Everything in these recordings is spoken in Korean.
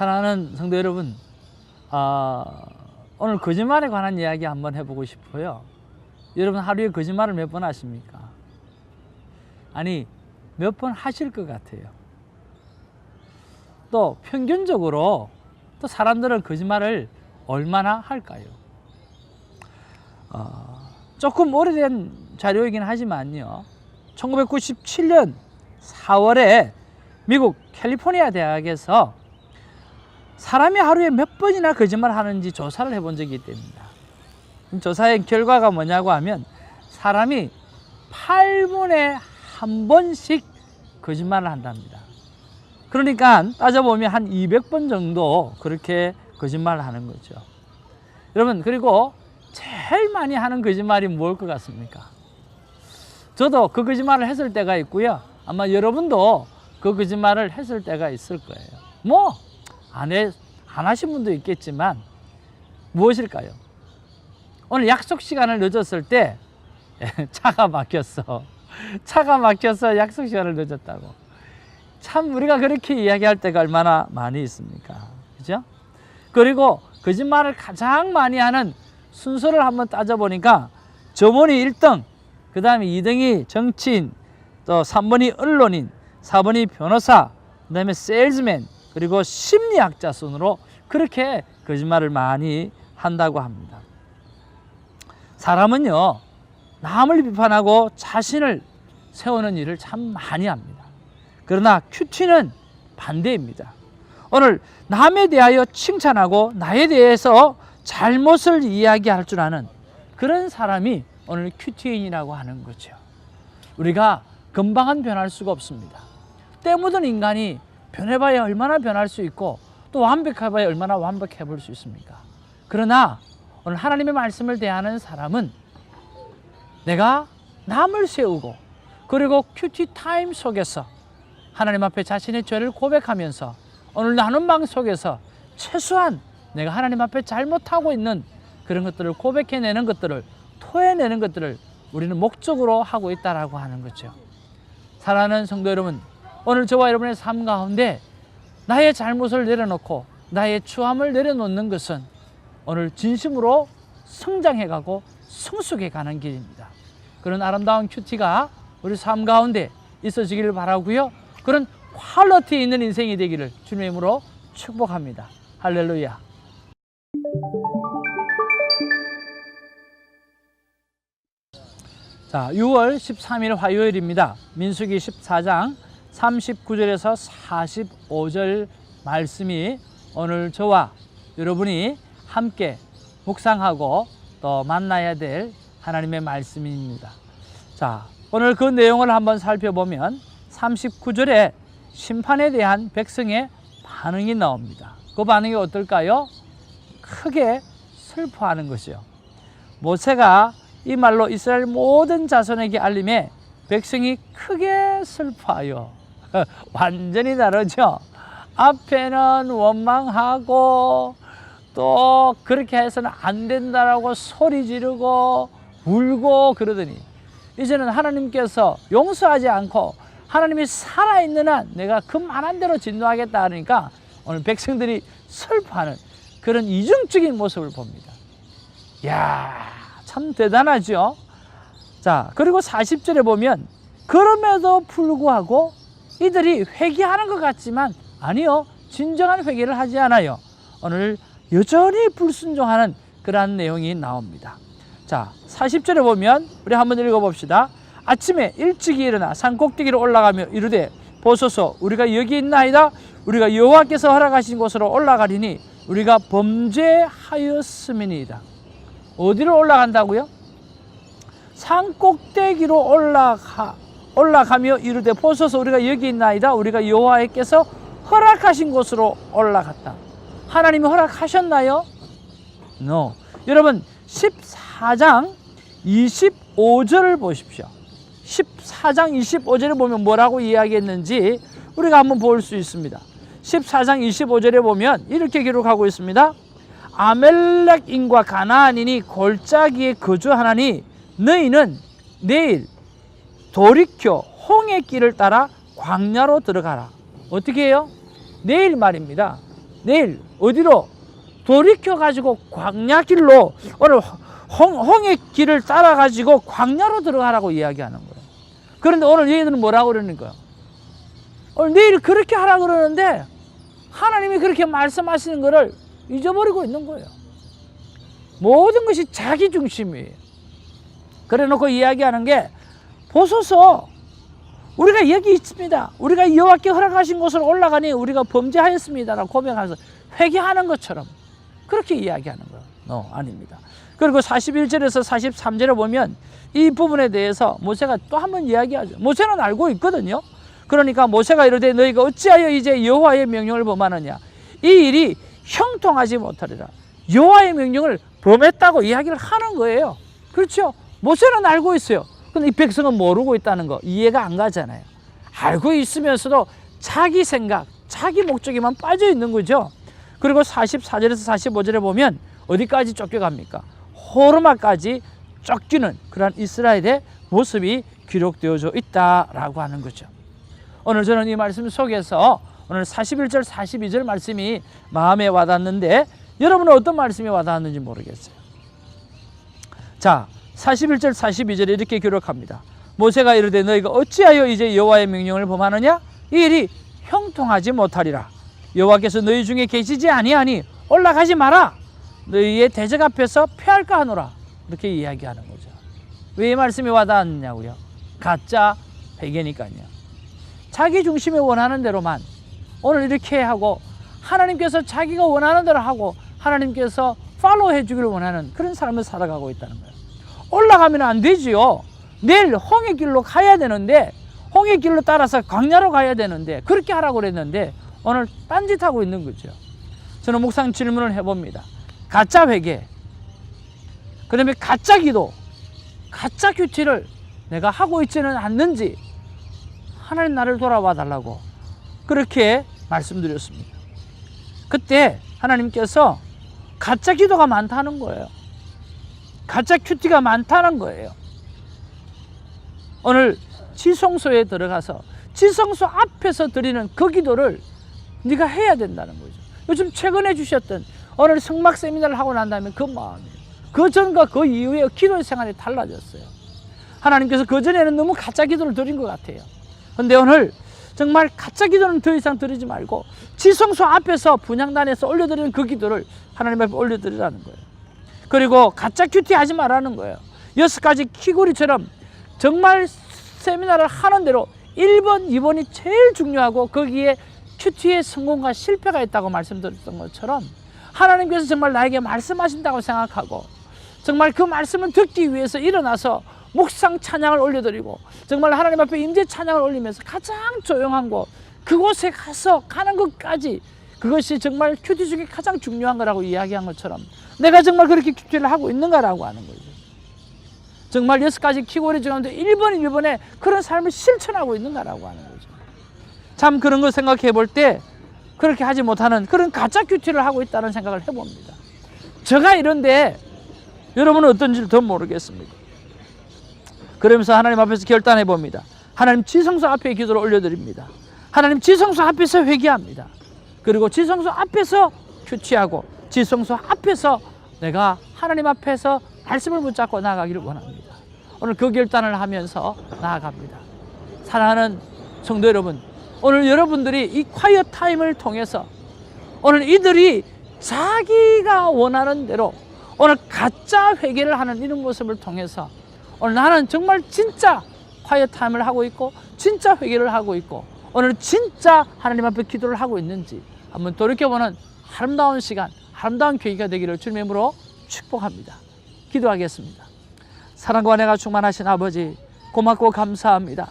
사랑하는 성도 여러분, 오늘 거짓말에 관한 이야기 한번 해보고 싶어요. 여러분 하루에 거짓말을 몇 번 하십니까? 아니, 몇 번 하실 것 같아요. 또 평균적으로 또 사람들은 거짓말을 얼마나 할까요? 조금 오래된 자료이긴 하지만요, 1997년 4월에 미국 캘리포니아 대학에서 사람이 하루에 몇 번이나 거짓말 하는지 조사를 해본 적이 있답니다. 조사의 결과가 뭐냐고 하면 사람이 8분에 한 번씩 거짓말을 한답니다. 그러니까 따져보면 한 200번 정도 그렇게 거짓말을 하는 거죠. 여러분, 그리고 제일 많이 하는 거짓말이 뭘 것 같습니까? 저도 그 거짓말을 했을 때가 있고요, 아마 여러분도 그 거짓말을 했을 때가 있을 거예요. 뭐 안 하신 분도 있겠지만 무엇일까요? 오늘 약속 시간을 늦었을 때 차가 막혔어 약속 시간을 늦었다고. 참 우리가 그렇게 이야기할 때가 얼마나 많이 있습니까? 그죠? 그리고 거짓말을 가장 많이 하는 순서를 한번 따져보니까 저번이 1등, 그 다음에 2등이 정치인, 또 3번이 언론인, 4번이 변호사, 그 다음에 세일즈맨, 그리고 심리학자 순으로 그렇게 거짓말을 많이 한다고 합니다. 사람은요, 남을 비판하고 자신을 세우는 일을 참 많이 합니다. 그러나 큐티는 반대입니다. 오늘 남에 대하여 칭찬하고 나에 대해서 잘못을 이야기할 줄 아는 그런 사람이 오늘 큐티인이라고 하는 거죠. 우리가 금방은 변할 수가 없습니다. 때 묻은 인간이 변해봐야 얼마나 변할 수 있고 또 완벽해봐야 얼마나 완벽해 볼 수 있습니까? 그러나 오늘 하나님의 말씀을 대하는 사람은 내가 남을 세우고 그리고 큐티 타임 속에서 하나님 앞에 자신의 죄를 고백하면서 오늘 나눔방 속에서 최소한 내가 하나님 앞에 잘못하고 있는 그런 것들을 고백해내는 것들을, 토해내는 것들을 우리는 목적으로 하고 있다라고 하는 거죠. 사랑하는 성도 여러분, 오늘 저와 여러분의 삶 가운데 나의 잘못을 내려놓고 나의 추함을 내려놓는 것은 오늘 진심으로 성장해가고 성숙해가는 길입니다. 그런 아름다운 큐티가 우리 삶 가운데 있어지기를 바라고요, 그런 퀄리티 있는 인생이 되기를 주님의 이름으로 축복합니다. 할렐루야. 자, 6월 13일 화요일입니다. 민수기 14장 39절에서 45절 말씀이 오늘 저와 여러분이 함께 묵상하고 또 만나야 될 하나님의 말씀입니다. 자, 오늘 그 내용을 한번 살펴보면 39절에 심판에 대한 백성의 반응이 나옵니다. 그 반응이 어떨까요? 크게 슬퍼하는 것이요. 모세가 이 말로 이스라엘 모든 자손에게 알림해 백성이 크게 슬퍼하여. 완전히 다르죠. 앞에는 원망하고 또 그렇게 해서는 안 된다라고 소리 지르고 울고 그러더니 이제는 하나님께서 용서하지 않고 하나님이 살아있는 한 내가 그만한 대로 진노하겠다 하니까 오늘 백성들이 슬퍼하는 그런 이중적인 모습을 봅니다. 이야, 참 대단하죠. 자, 그리고 40절에 보면 그럼에도 불구하고 이들이 회개하는 것 같지만 아니요, 진정한 회개를 하지 않아요. 오늘 여전히 불순종하는 그러한 내용이 나옵니다. 자, 40절에 보면 우리 한번 읽어봅시다. 아침에 일찍이 일어나 산 꼭대기로 올라가며 이르되 보소서, 우리가 여기 있나이다. 우리가 여호와께서 허락하신 곳으로 올라가리니 우리가 범죄하였음이니이다. 어디로 올라간다고요? 산 꼭대기로 올라가며 이르되 보소서, 우리가 여기 있나이다. 우리가 여호와께서 허락하신 곳으로 올라갔다. 하나님이 허락하셨나요? No. 여러분 14장 25절을 보십시오. 14장 25절에 보면 뭐라고 이야기했는지 우리가 한번 볼 수 있습니다. 14장 25절에 보면 이렇게 기록하고 있습니다. 아멜렉인과 가나안인이 골짜기에 거주하나니 너희는 내일 돌이켜 홍해 길을 따라 광야로 들어가라. 어떻게 해요? 내일 말입니다. 내일 어디로? 돌이켜가지고 광야길로, 오늘 홍해 길을 따라가지고 광야로 들어가라고 이야기하는 거예요. 그런데 오늘 얘들은 뭐라고 그러는 거예요? 오늘 내일 그렇게 하라고 그러는데 하나님이 그렇게 말씀하시는 거를 잊어버리고 있는 거예요. 모든 것이 자기 중심이에요. 그래 놓고 이야기하는 게, 보소서 우리가 여기 있습니다. 우리가 여호와께 허락하신 곳으로 올라가니 우리가 범죄하였습니다라고 고백하면서 회개하는 것처럼 그렇게 이야기하는 거예요. 아닙니다. 그리고 41절에서 43절에 보면 이 부분에 대해서 모세가 또 한 번 이야기하죠. 모세는 알고 있거든요. 그러니까 모세가 이르되 너희가 어찌하여 이제 여호와의 명령을 범하느냐, 이 일이 형통하지 못하리라. 여호와의 명령을 범했다고 이야기를 하는 거예요. 그렇죠? 모세는 알고 있어요. 근데 이 백성은 모르고 있다는 거 이해가 안 가잖아요. 알고 있으면서도 자기 생각, 자기 목적에만 빠져 있는 거죠. 그리고 44절에서 45절에 보면 어디까지 쫓겨갑니까? 호르마까지 쫓기는 그러한 이스라엘의 모습이 기록되어져 있다라고 하는 거죠. 오늘 저는 이 말씀 속에서 오늘 41절, 42절 말씀이 마음에 와닿는데 여러분은 어떤 말씀이 와닿았는지 모르겠어요. 자, 41절, 42절에 이렇게 기록합니다. 모세가 이르되 너희가 어찌하여 이제 여호와의 명령을 범하느냐? 이 일이 형통하지 못하리라. 여호와께서 너희 중에 계시지 아니하니 올라가지 마라. 너희의 대적 앞에서 패할까 하노라. 이렇게 이야기하는 거죠. 왜 이 말씀이 와닿았냐고요? 가짜 회개니까요. 자기 중심에 원하는 대로만 오늘 이렇게 하고 하나님께서 자기가 원하는 대로 하고 하나님께서 팔로우 해주기를 원하는 그런 삶을 살아가고 있다는 거예요. 올라가면 안 되지요. 내일 홍해길로 가야 되는데, 홍해길로 따라서 광야로 가야 되는데 그렇게 하라고 그랬는데 오늘 딴짓하고 있는 거죠. 저는 묵상 질문을 해봅니다. 가짜 회개, 그 다음에 가짜 기도, 가짜 큐티를 내가 하고 있지는 않는지 하나님 나를 돌아봐 달라고 그렇게 말씀드렸습니다. 그때 하나님께서 가짜 기도가 많다는 거예요. 가짜 큐티가 많다는 거예요. 오늘 지성소에 들어가서 지성소 앞에서 드리는 그 기도를 네가 해야 된다는 거죠. 요즘 최근에 주셨던 오늘 성막 세미나를 하고 난 다음에 그 마음이에요. 그 전과 그 이후에 기도의 생활이 달라졌어요. 하나님께서 그 전에는 너무 가짜 기도를 드린 것 같아요. 그런데 오늘 정말 가짜 기도는 더 이상 드리지 말고 지성소 앞에서 분향단에서 올려드리는 그 기도를 하나님 앞에 올려드리라는 거예요. 그리고 가짜 큐티 하지 말라는 거예요. 6가지 키고리처럼 정말 세미나를 하는 대로 1번, 2번이 제일 중요하고 거기에 큐티의 성공과 실패가 있다고 말씀드렸던 것처럼 하나님께서 정말 나에게 말씀하신다고 생각하고 정말 그 말씀을 듣기 위해서 일어나서 묵상 찬양을 올려드리고 정말 하나님 앞에 임재 찬양을 올리면서 가장 조용한 곳, 그곳에 가서 가는 것까지 그것이 정말 큐티 중에 가장 중요한 거라고 이야기한 것처럼 내가 정말 그렇게 큐티를 하고 있는가라고 하는 거죠. 정말 6가지 키고리 중에 1번에 그런 삶을 실천하고 있는가라고 하는 거죠. 참 그런 거 생각해 볼 때 그렇게 하지 못하는 그런 가짜 큐티를 하고 있다는 생각을 해봅니다. 제가 이런데 여러분은 어떤지 더 모르겠습니다. 그러면서 하나님 앞에서 결단해 봅니다. 하나님 지성소 앞에 기도를 올려드립니다. 하나님 지성소 앞에서 회개합니다. 그리고 지성소 앞에서 큐티하고 지성소 앞에서 내가 하나님 앞에서 말씀을 붙잡고 나아가기를 원합니다. 오늘 그 결단을 하면서 나아갑니다. 사랑하는 성도 여러분, 오늘 여러분들이 이 콰이어 타임을 통해서 오늘 이들이 자기가 원하는 대로 오늘 가짜 회개를 하는 이런 모습을 통해서 오늘 나는 정말 진짜 콰이어 타임을 하고 있고 진짜 회개를 하고 있고 오늘 진짜 하나님 앞에 기도를 하고 있는지 한번 돌이켜보는 아름다운 시간, 아름다운 계기가 되기를 주님의 이름으로 축복합니다. 기도하겠습니다. 사랑과 은혜가 충만하신 아버지, 고맙고 감사합니다.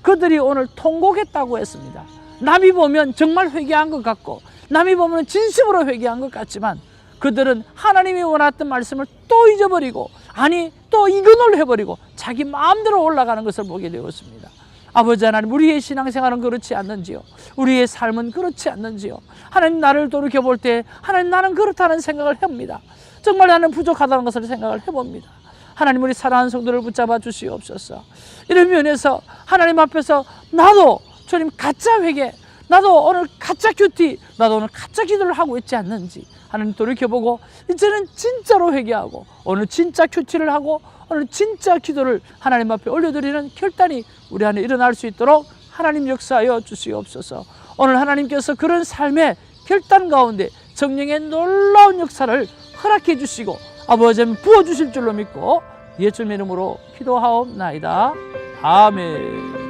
그들이 오늘 통곡했다고 했습니다. 남이 보면 정말 회개한 것 같고 남이 보면 진심으로 회개한 것 같지만 그들은 하나님이 원했던 말씀을 또 잊어버리고 아니 또 이근을 해버리고 자기 마음대로 올라가는 것을 보게 되었습니다. 아버지 하나님, 우리의 신앙생활은 그렇지 않는지요? 우리의 삶은 그렇지 않는지요? 하나님, 나를 돌이켜볼 때 하나님, 나는 그렇다는 생각을 합니다. 정말 나는 부족하다는 것을 생각을 해봅니다. 하나님, 우리 사랑하는 성도를 붙잡아 주시옵소서. 이런 면에서 하나님 앞에서 나도 주님 가짜 회개, 나도 오늘 가짜 큐티, 나도 오늘 가짜 기도를 하고 있지 않는지 하나님 돌이켜보고 이제는 진짜로 회개하고 오늘 진짜 큐티를 하고 오늘 진짜 기도를 하나님 앞에 올려드리는 결단이 우리 안에 일어날 수 있도록 하나님 역사하여 주시옵소서. 오늘 하나님께서 그런 삶의 결단 가운데 성령의 놀라운 역사를 허락해 주시고 아버지 부어주실 줄로 믿고 예수님의 이름으로 기도하옵나이다. 아멘.